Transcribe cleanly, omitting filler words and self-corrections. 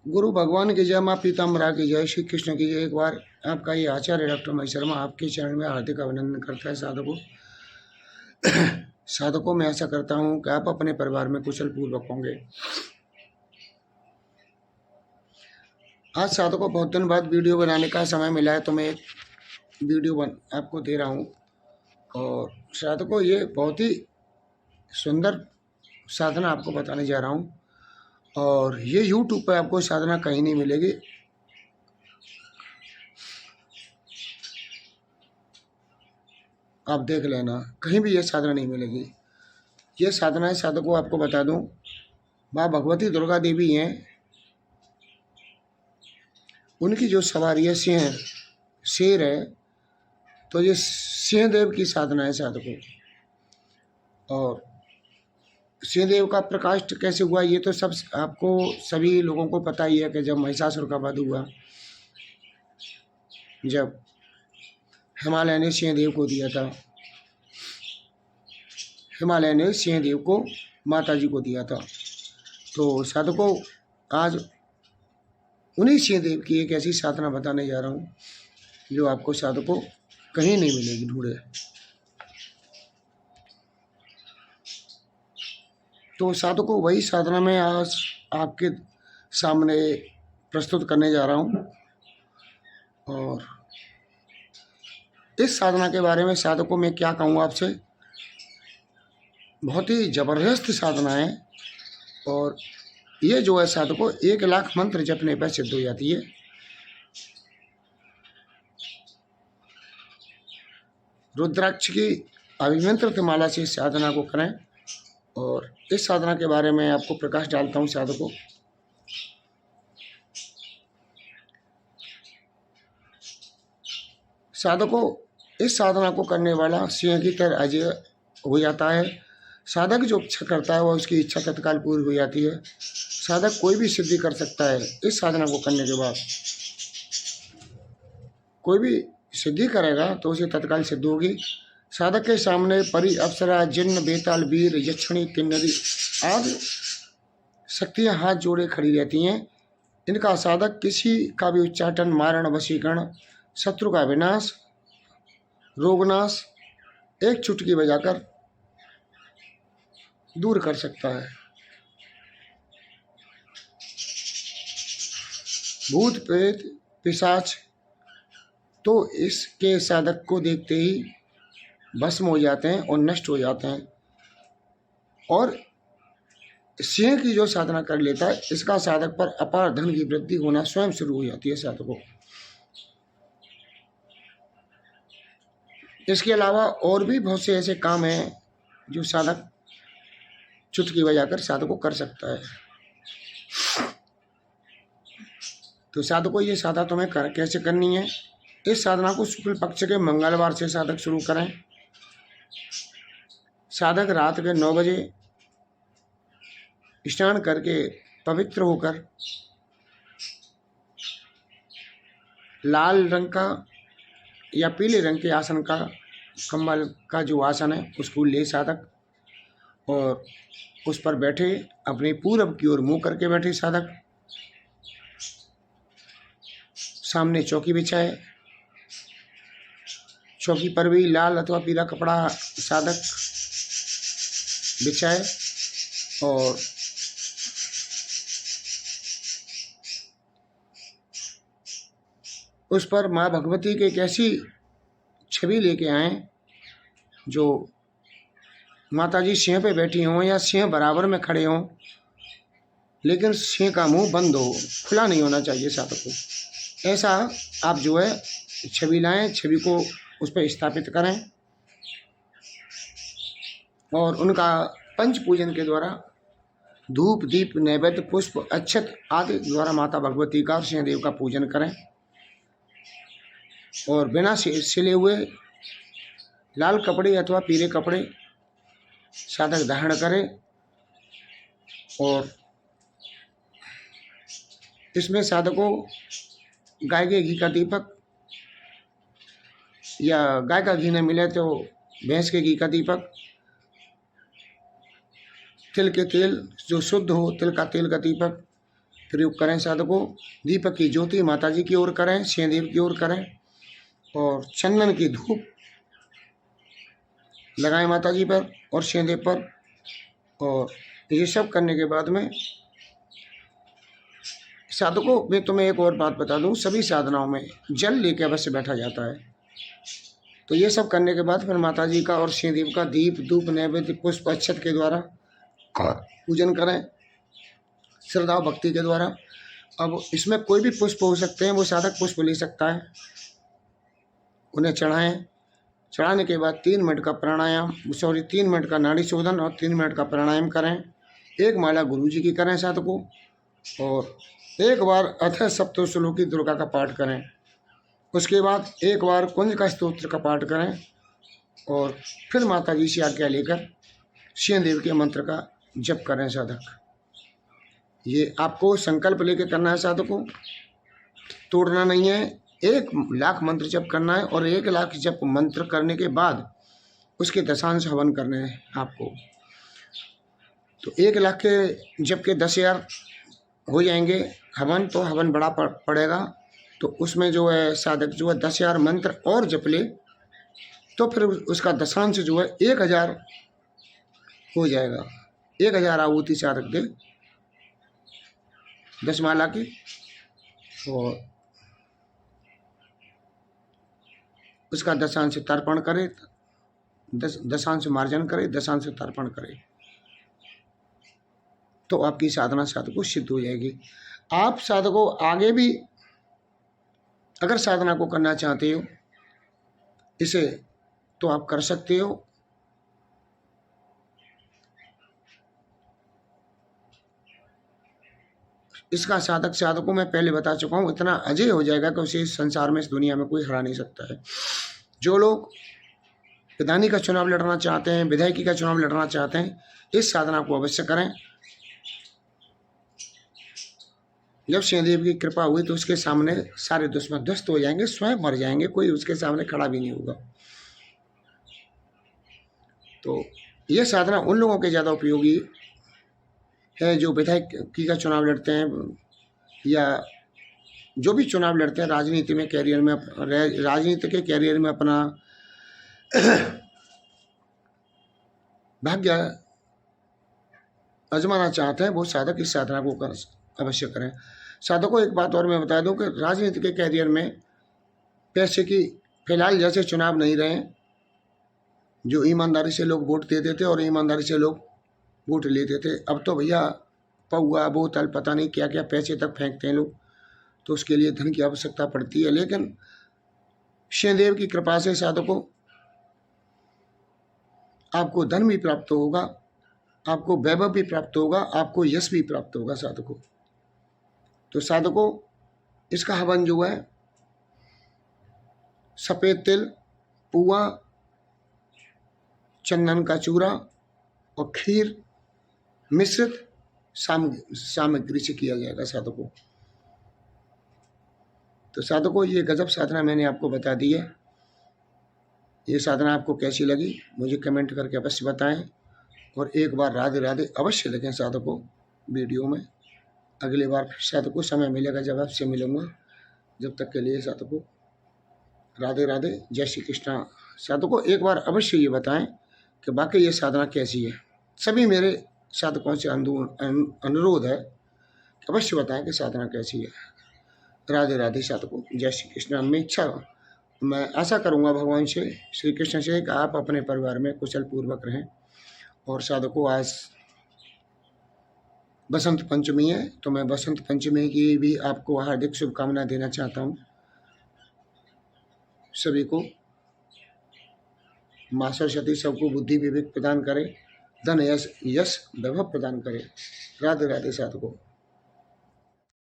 गुरु भगवान की जय, माँ पीताम्बरा की जय, श्री कृष्ण की जय। एक बार आपका ये आचार्य डॉक्टर महेश शर्मा आपके चरण में हार्दिक अभिनंदन करता है। साधकों में ऐसा करता हूँ कि आप अपने परिवार में कुशल पूर्वक होंगे। आज साधकों बहुत दिन बाद वीडियो बनाने का समय मिला है, तो मैं एक वीडियो आपको दे रहा हूँ। और साधकों, ये बहुत ही सुंदर साधना आपको बताने जा रहा हूँ, और ये YouTube पर आपको साधना कहीं नहीं मिलेगी। आप देख लेना, कहीं भी ये साधना नहीं मिलेगी। ये साधनाएं साधकों आपको बता दूं, माँ भगवती दुर्गा देवी हैं, उनकी जो सवारी है शेर है, तो ये सिंह देव की साधना है साधकों। और सिंह देव का प्रकाश कैसे हुआ, ये तो सब आपको सभी लोगों को पता ही है कि जब महिषासुर का वध हुआ, जब हिमालय ने सिंह देव को दिया था, हिमालय ने सिंह देव को माता जी को दिया था। तो साधकों, आज उन्हीं सिंह देव की एक ऐसी साधना बताने जा रहा हूँ जो आपको साधकों कहीं नहीं मिलेगी ढूंढे। तो साधकों, वही साधना मैं आज आपके सामने प्रस्तुत करने जा रहा हूँ। और इस साधना के बारे में साधकों में क्या कहूँ आपसे, बहुत ही जबरदस्त साधना है। और ये जो है साधकों, 1,00,000 मंत्र जपने पर सिद्ध हो जाती है। रुद्राक्ष की अभिमंत्रित माला से इस साधना को करें। और इस साधना के बारे में आपको प्रकाश डालता हूँ साधकों। साधकों, इस साधना को करने वाला सिंह की तरह अजय हो जाता है। साधक जो इच्छा करता है वह उसकी इच्छा तत्काल पूरी हो जाती है। साधक कोई भी सिद्धि कर सकता है। इस साधना को करने के बाद कोई भी सिद्धि करेगा तो उसे तत्काल सिद्ध होगी। साधक के सामने परी, अप्सरा, जिन्न, बेताल, वीर, यक्षिणी, किन्नरी आदि शक्तियां हाथ जोड़े खड़ी रहती हैं। इनका साधक किसी का भी उच्चाटन, मारण, वशीकरण, शत्रु का विनाश, रोगनाश एक चुटकी बजाकर दूर कर सकता है। भूत, प्रेत, पिशाच तो इसके साधक को देखते ही भस्म हो जाते हैं और नष्ट हो जाते हैं। और सिंह की जो साधना कर लेता है, इसका साधक पर अपार धन की वृद्धि होना स्वयं शुरू हो जाती है साधकों। इसके अलावा और भी बहुत से ऐसे काम हैं जो साधक चुटकी बजाकर साधकों कर सकता है। तो साधकों, ये साधना तुम्हें कैसे करनी है। इस साधना को शुक्ल पक्ष के मंगलवार से साधक शुरू करें। साधक रात के 9 बजे स्नान करके पवित्र होकर लाल रंग का या पीले रंग के आसन का, कम्बल का जो आसन है उसको ले साधक, और उस पर बैठे, अपने पूरब की ओर मुंह करके बैठे साधक। सामने चौकी बिछाए, चौकी पर भी लाल अथवा पीला कपड़ा साधक बिछाए, और उस पर माँ भगवती की एक ऐसी छवि लेके आए जो माता जी सिंह पे बैठी हों या सिंह बराबर में खड़े हों, लेकिन सिंह का मुंह बंद हो, खुला नहीं होना चाहिए साधकों। ऐसा आप जो है छवि लाएं, छवि को उस पर स्थापित करें, और उनका पंच पूजन के द्वारा धूप, दीप, नैवेद्य, पुष्प, अक्षत आदि द्वारा माता भगवती का और सिंह देव का पूजन करें। और बिना सिले हुए लाल कपड़े अथवा पीले कपड़े साधक धारण करें, और इसमें साधकों गाय के घी का दीपक, या गाय का घी न मिले तो भैंस के घी का दीपक, तिल के तेल जो शुद्ध हो, तिल का तेल का दीपक, प्रयोग करें साधकों। दीपक की ज्योति माता जी की ओर करें, शनिदेव की ओर करें, और चंदन की धूप लगाएं माता जी पर और शनिदेव पर। और ये सब करने के बाद में साधकों, मैं तुम्हें एक और बात बता दूं, सभी साधनाओं में जल लेके अवश्य बैठा जाता है। तो ये सब करने के बाद फिर माता जी का और शनिदेव का दीप धूप नैवेद्य पुष्प अक्षत के द्वारा पूजन करें, श्रद्धा भक्ति के द्वारा। अब इसमें कोई भी पुष्प हो सकते हैं, वो साधक पुष्प ले सकता है, उन्हें चढ़ाएं। चढ़ाने के बाद 3 मिनट का प्राणायाम 3 मिनट का नाड़ी शोधन और 3 मिनट का प्राणायाम करें। एक माला गुरु जी की करें साधकों, और एक बार अथ सप्तश्लोकी दुर्गा का पाठ करें। उसके बाद एक बार कुंज का स्तोत्र का पाठ करें, और फिर माता जी से आज्ञा लेकर शनिदेव के मंत्र का जप करें साधक। ये आपको संकल्प लेकर करना है साधकों, तोड़ना नहीं है। 1,00,000 मंत्र जप करना है, और 1,00,000 जप मंत्र करने के बाद उसके दशांश हवन करने हैं आपको। तो 1,00,000 के जप के 10,000 हो जाएंगे हवन, तो हवन बड़ा पड़ेगा। तो उसमें जो है साधक जो है 10,000 मंत्र और जप ले, तो फिर उसका दशांश जो है 1,000 हो जाएगा। 1,000 आहुति साधक दे 10 माला की, और उसका दशांश तर्पण करे, दशांश मार्जन करे, दशांश तर्पण करे, तो आपकी साधना साधकों सिद्ध हो जाएगी। आप साधकों आगे भी अगर साधना को करना चाहते हो इसे, तो आप कर सकते हो। इसका साधकों मैं पहले बता चुका हूँ, इतना अजय हो जाएगा कि उसे इस संसार में, इस दुनिया में कोई हरा नहीं सकता है। जो लोग विधानी का चुनाव लड़ना चाहते हैं, विधायकी का चुनाव लड़ना चाहते हैं, इस साधना को अवश्य करें। जब शनिदेव की कृपा हुई तो उसके सामने सारे दुश्मन ध्वस्त हो जाएंगे, स्वयं मर जाएंगे, कोई उसके सामने खड़ा भी नहीं होगा। तो यह साधना उन लोगों के ज़्यादा उपयोगी है जो विधायकी का चुनाव लड़ते हैं, या जो भी चुनाव लड़ते हैं राजनीति में, कैरियर में, राजनीति के कैरियर में अपना भाग्य आजमाना चाहते हैं, वो साधक इस साधना को अवश्य करें। साधकों एक बात और मैं बता दूं कि राजनीति के कैरियर में पैसे की फिलहाल जैसे चुनाव नहीं रहे, जो ईमानदारी से लोग वोट देते थे और ईमानदारी से लोग वोट लेते थे, अब तो भैया पौआ बोतल पता नहीं क्या क्या पैसे तक फेंकते हैं लोग, तो उसके लिए धन की आवश्यकता पड़ती है। लेकिन शनिदेव की कृपा से साधकों आपको धन भी प्राप्त होगा, आपको वैभव भी प्राप्त होगा, आपको यश भी प्राप्त होगा साधकों। तो साधकों इसका हवन जो है सफ़ेद तिल, पुआ, चंदन का चूरा और खीर मिश्रित सामग्री से किया जाएगा साधकों। तो साधकों ये गजब साधना मैंने आपको बता दी है। ये साधना आपको कैसी लगी मुझे कमेंट करके अवश्य बताएं, और एक बार राधे राधे अवश्य लिखें साधकों वीडियो में। अगली बार फिर साधकों समय मिलेगा जब आपसे मिलूंगा। जब तक के लिए साधकों राधे राधे, जय श्री कृष्णा। साधकों एक बार अवश्य ये बताएं कि बाकी ये साधना कैसी है। सभी मेरे साधकों से अनुरोध है कि अवश्य बताएं कि साधना कैसी है। राधे राधे साधकों, जय श्री कृष्ण। मैं आशा करूंगा भगवान से, श्री कृष्ण से, कि आप अपने परिवार में कुशल पूर्वक रहें। और साधकों आज बसंत पंचमी है, तो मैं बसंत पंचमी की भी आपको हार्दिक शुभकामना देना चाहता हूँ। सभी को माँ सरस्वती सबको बुद्धि विवेक प्रदान करे, धन यश वैभव प्रदान करे। राधे राधे साधकों।